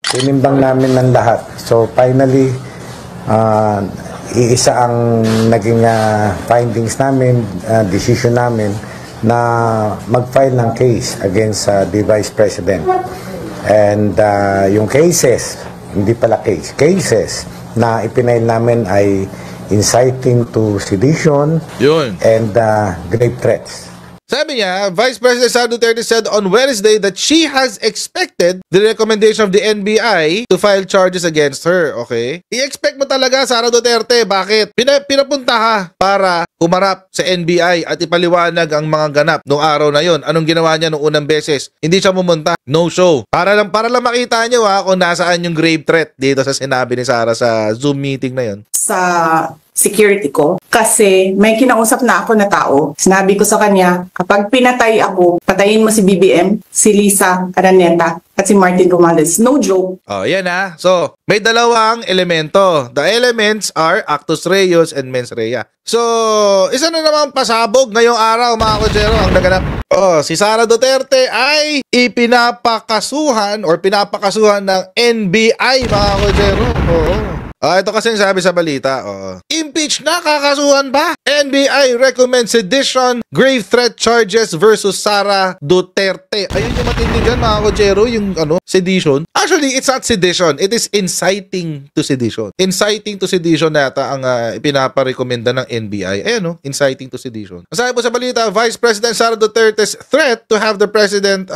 tinimbang namin ng lahat. So finally, iisa ang naging findings namin, decision namin na mag-file ng case against the Vice President. And yung cases, hindi pala cases na ipinail namin ay inciting to sedition and grave threats. Sabi niya, Vice President Sara Duterte said on Wednesday that she has expected the recommendation of the NBI to file charges against her. Okay? I-expect mo talaga, Sara Duterte. Bakit? Pinapunta ka para humarap sa NBI at ipaliwanag ang mga ganap noong araw na yon. Anong ginawa niya noong unang beses? Hindi siya pumunta. No show. Para lang makita niyo kung nasaan yung grave threat dito sa sinabi ni Sara sa Zoom meeting na yon. Sa security ko kasi may kinausap na ako na tao. Sinabi ko sa kanya, kapag pinatay ako, patayin mo si BBM, si Lisa Araneta, at si Martin Romales. No joke. Oh, yan ha. So, may dalawang elemento. The elements are actus reus and mens rea. So, isa na namang pasabog ngayong araw, mga kotsero, ang naganap. Oh, si Sara Duterte ay pinapakasuhan ng NBI, mga kotsero. Oo. Ito kasi sabi sa balita, impeach na, kakasuhan ba? NBI recommends sedition, grave threat charges versus Sara Duterte. Ayun yung matindi dyan, mga kotsero, yung sedition. Actually, it's not sedition. It is inciting to sedition. Inciting to sedition nata ang ipinaparekomenda ng NBI. Ayan, inciting to sedition. Sabi po sa balita, Vice President Sara Duterte's threat to have President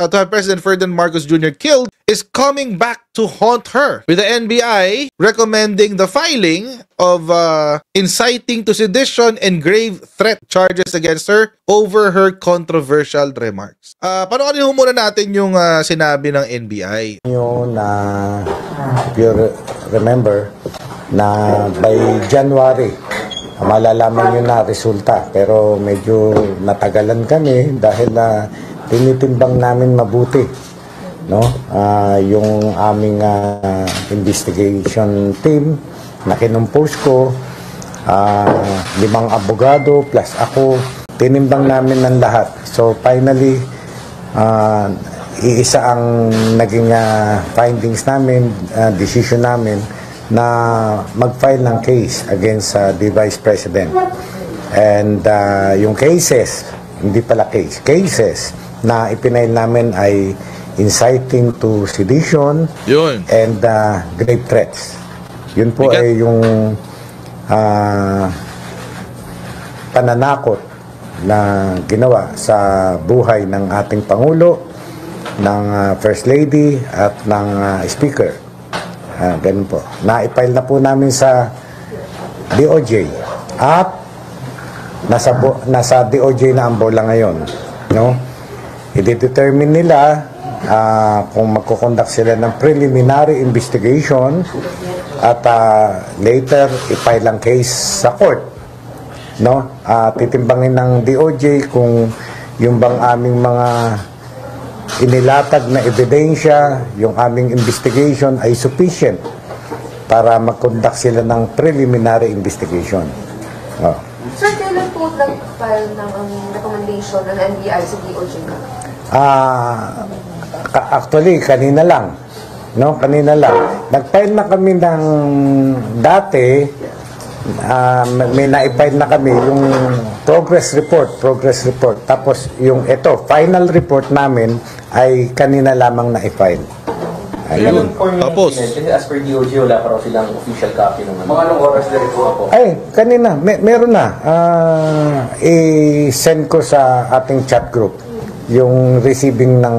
Ferdinand Marcos Jr. killed is coming back to haunt her, with the NBI recommending the filing of inciting to sedition and grave threat charges against her over her controversial remarks. Panoorin muna natin yung sinabi ng NBI. Yun if you remember, na by January, malalaman yun na resulta. Pero medyo natagalan kami dahil tinitimbang namin mabuti. Yung aming investigation team na kinumpose ko, 5 abogado plus ako, tinimbang namin ng lahat. So finally, iisa ang naging findings namin, decision namin na mag-file ng case against the Vice President. And yung cases, hindi pala cases na ipinail namin ay inciting to sedition and grave threats. Yun po ay yung pananakot na ginawa sa buhay ng ating Pangulo, ng First Lady at ng Speaker. Ganun po. Na-file na po namin sa DOJ at nasa DOJ na ang bola ngayon. I-determine nila kung magkukonduct sila ng preliminary investigation at later i-file ang case sa court. Titimbangin ng DOJ kung yung bang aming mga inilatag na ebidensya, yung aming investigation ay sufficient para mag-conduct sila ng preliminary investigation. Sir, kailan po nag-file ng recommendation ng NBI sa DOJ? Actually, kanina lang. Kanina lang. Nag-file na kami ng dati, may na-file na kami yung progress report. Tapos yung final report namin ay kanina lamang na-file. Ayun. Tapos, kasi as per DOJ, wala pa raw silang official copy ng mga anong oras na ito po? Ay, kanina, meron na. I-send ko sa ating chat group yung receiving ng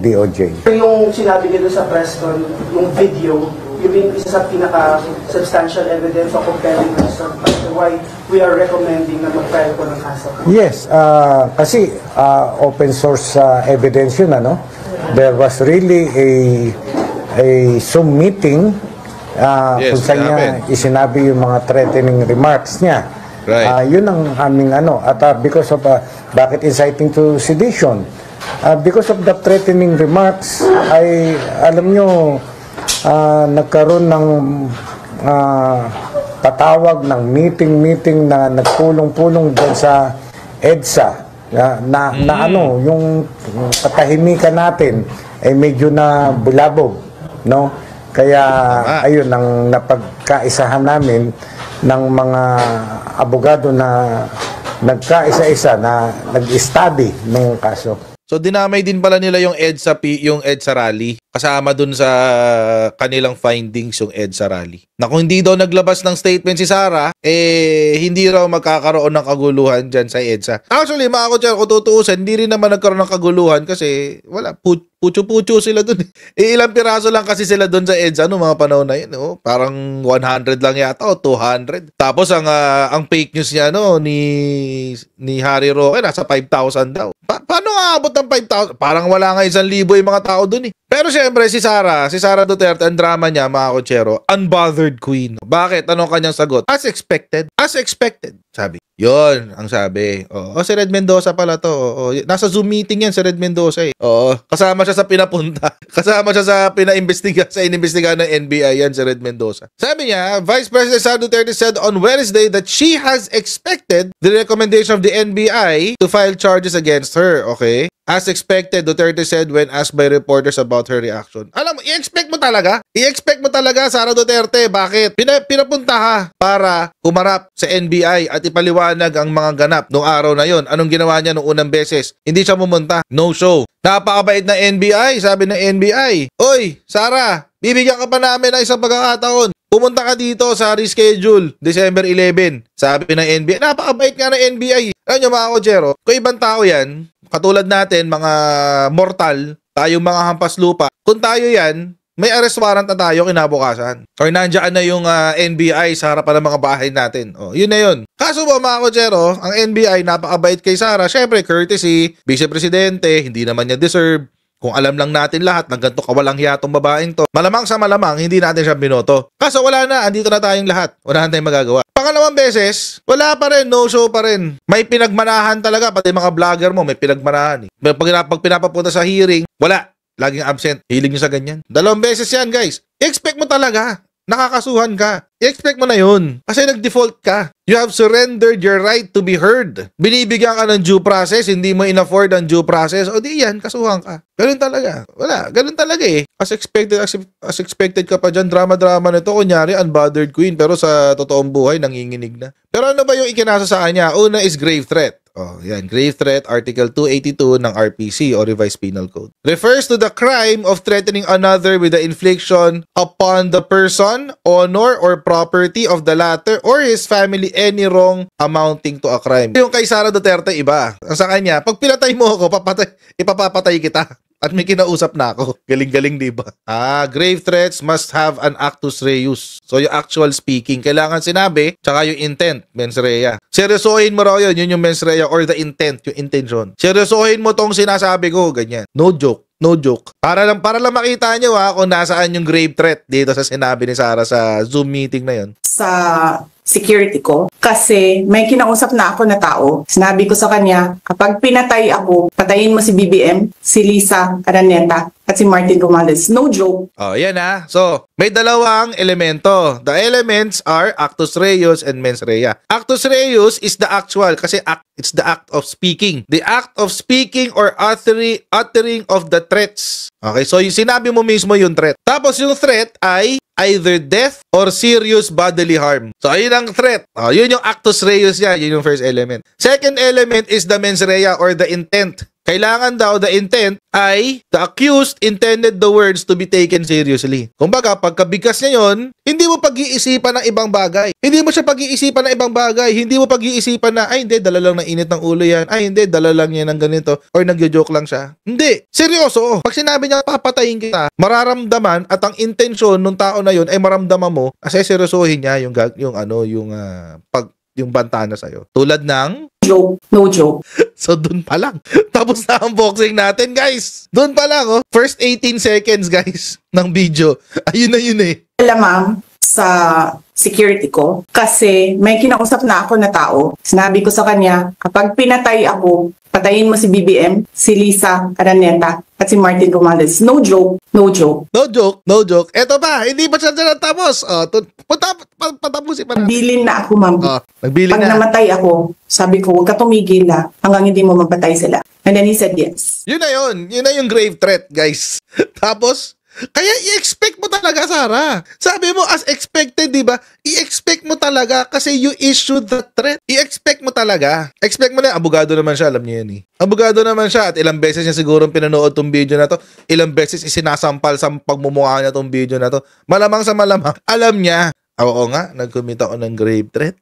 DOJ. Yung sinabi nila sa press con, yung video, yung isa sa pinaka-substantial evidence o compelling as to why we are recommending na mag-file ko ng kaso. Yes, kasi open source evidence yun, There was really a Zoom meeting kung saan niya isinabi yung mga threatening remarks niya. Right. Yun ang aming at because of bakit inciting to sedition? Because of the threatening remarks ay alam nyo nagkaroon ng patawag ng meeting na nagpulong-pulong dyan sa EDSA yung katahimikan natin ay medyo na bulabog, Kaya ayun ang napagkaisahan namin ng mga abogado na nagkaisa-isa na nag-study ng kaso. So dinamay din pala nila yung EDSA rally kasama dun sa kanilang findings yung EDSA rally. Na kung hindi daw naglabas ng statement si Sara, hindi raw magkakaroon ng kaguluhan dyan sa EDSA. Actually, mga kutsero, kung tutuusin, hindi rin naman nagkaroon ng kaguluhan kasi wala, pucho-pucho sila dun. Ilang piraso lang kasi sila dun sa EDSA no mga panahon na yun. Oh. Parang 100 lang yata o 200. Tapos ang fake news niya ni Harry Roque nasa 5,000 daw. Paano aabot ng 5,000? Parang wala nga 1,000 yung mga tao dun eh. Pero syempre si Sara Duterte, ang drama niya mga kutsero, unbothered queen. Bakit? Anong kanyang sagot? As expected. As expected, sabi. Yon ang sabi. Oo, si Red Mendoza pala to. Oo, nasa Zoom meeting yan si Red Mendoza eh. Oo, kasama siya sa pinapunta. Kasama siya sa inimbestigahan ng NBI yan si Red Mendoza. Sabi niya, Vice President Sara Duterte said on Wednesday that she has expected the recommendation of the NBI to file charges against her. Okay? As expected, Duterte said when asked by reporters about her reaction. Alam mo, i-expect mo talaga? I-expect mo talaga, Sara Duterte. Bakit? Pinapunta ka para humarap sa NBI at ipaliwanag ang mga ganap noong araw na yon. Anong ginawa niya noong unang beses? Hindi siya pumunta. No show. Napakabait na NBI. Sabi ng NBI, "Oy, Sara, bibigyan ka pa namin ng isang pagkakataon. Pumunta ka dito sa reschedule, December 11. Sabi ng NBI. Napakabait nga ng NBI. Alam nyo mga kutsero, kung ibang tao yan, katulad natin, mga mortal, tayong mga hampas lupa, kung tayo yan, may arrest warrant na tayo kinabukasan. Or nandiyan na yung NBI sa harapan ng mga bahay natin. O, yun na yun. Kaso ba mga kutsero, ang NBI napakabait kay Sara. Syempre, courtesy, vice-presidente, hindi naman niya deserve. Kung alam lang natin lahat ng ganito kawalang hiya tong babaeng to, malamang sa malamang, hindi natin siya binoto. Kaso wala na, andito na tayong lahat. Wala na tayong magagawa. Pangalawang beses, wala pa rin, no show pa rin. May pinagmanahan talaga, pati mga vlogger mo, may pinagmanahan. Pag pinapapunta sa hearing, wala. Laging absent. Hilig nyo sa ganyan. 2 beses yan, guys. I-expect mo talaga. Nakakasuhan ka. I-expect mo na yun. Kasi nag-default ka. You have surrendered your right to be heard. Binibigyan ka ng due process, hindi mo in-afford ang due process, o di yan, kasuhan ka. Ganun talaga. Wala. Ganun talaga eh. As expected ka pa dyan. Drama-drama nito. Kunyari, unbothered queen. Pero sa totoong buhay, nanginginig na. Pero ano ba yung ikinasa sa kanya? Una is grave threat. Oh, yan. Grave threat, Article 282 ng RPC o Revised Penal Code. Refers to the crime of threatening another with the infliction upon the person, honor, or property of the latter or his family any wrong amounting to a crime. Yung kay Sara Duterte, iba. Sa kanya, pag pinatay mo ako, ipapapatay kita. At may kinausap na ako. Galing-galing, di ba? Grave threats must have an actus reus. So, yung actual speaking, kailangan sinabi, tsaka yung intent, mens rea. Seryosohin mo raw yun yung mens rea or the intent, yung intention. Seryosohin mo tong sinasabi ko, ganyan. No joke. No joke. Para lang makita nyo kung nasaan yung grave threat dito sa sinabi ni Sara sa Zoom meeting na yun. Sa security ko kasi may kinausap na ako na tao. Sinabi ko sa kanya, kapag pinatay ako, patayin mo si BBM, si Lisa Araneta, at si Martin Romualdez. No joke. Oh, yan So, may dalawang elemento. The elements are actus reus and mens rea. Actus reus is the actual kasi it's the act of speaking. The act of speaking or uttering of the threats. Okay, so yung sinabi mo mismo yung threat. Tapos yung threat ay either death or serious bodily harm. So, ayun ang threat. Yun yung actus reus niya. Yun yung first element. Second element is the mens rea or the intent. Kailangan daw the intent ay the accused intended the words to be taken seriously. Kumbaga, pagkabigkas niya yun, hindi mo pag-iisipan ng ibang bagay. Hindi mo siya pag-iisipan ng ibang bagay. Hindi mo pag-iisipan na, ay hindi, dala lang ng init ng ulo yan. Ay hindi, dala lang yan ng ganito. Or nagjo-joke lang siya. Hindi. Seryoso. Pag sinabi niya, papatayin kita, mararamdaman at ang intensyon ng tao na yun ay maramdaman mo kasi seryosohin niya yung banta na sa'yo. Tulad ng joke, no joke. So, dun pa lang. Tapos na ang unboxing natin, guys. Dun pa lang, First 18 seconds, guys, ng video. Ayun na yun eh. Alam ma'am, sa security ko kasi may kinausap na ako na tao. Sinabi ko sa kanya, kapag pinatay ako, patayin mo si BBM, si Lisa Araneta, at si Martin Romualdez. No joke, no joke. No joke, no joke. Eto pa, hindi pa siya natapos. Patapusin pa natin. Nagbilin na ako, ma'am. Nagbilin Pag na. namatay ako, sabi ko, huwag ka tumigil hanggang hindi mo mapatay sila. And then he said yes. Yun na yun. Yun na yung grave threat, guys. Tapos, Kaya i-expect mo talaga, Sara. Sabi mo, as expected, di ba? I-expect mo talaga kasi you issued the threat. I-expect mo talaga. Expect mo na, abogado naman siya, alam niyo yan eh. Abogado naman siya at ilang beses niya siguro pinanood tong video na to. Ilang beses isinasampal sa pagmumukha niya tong video na to. Malamang sa malamang, alam niya. Oo nga, nag-commit ako ng grave threat.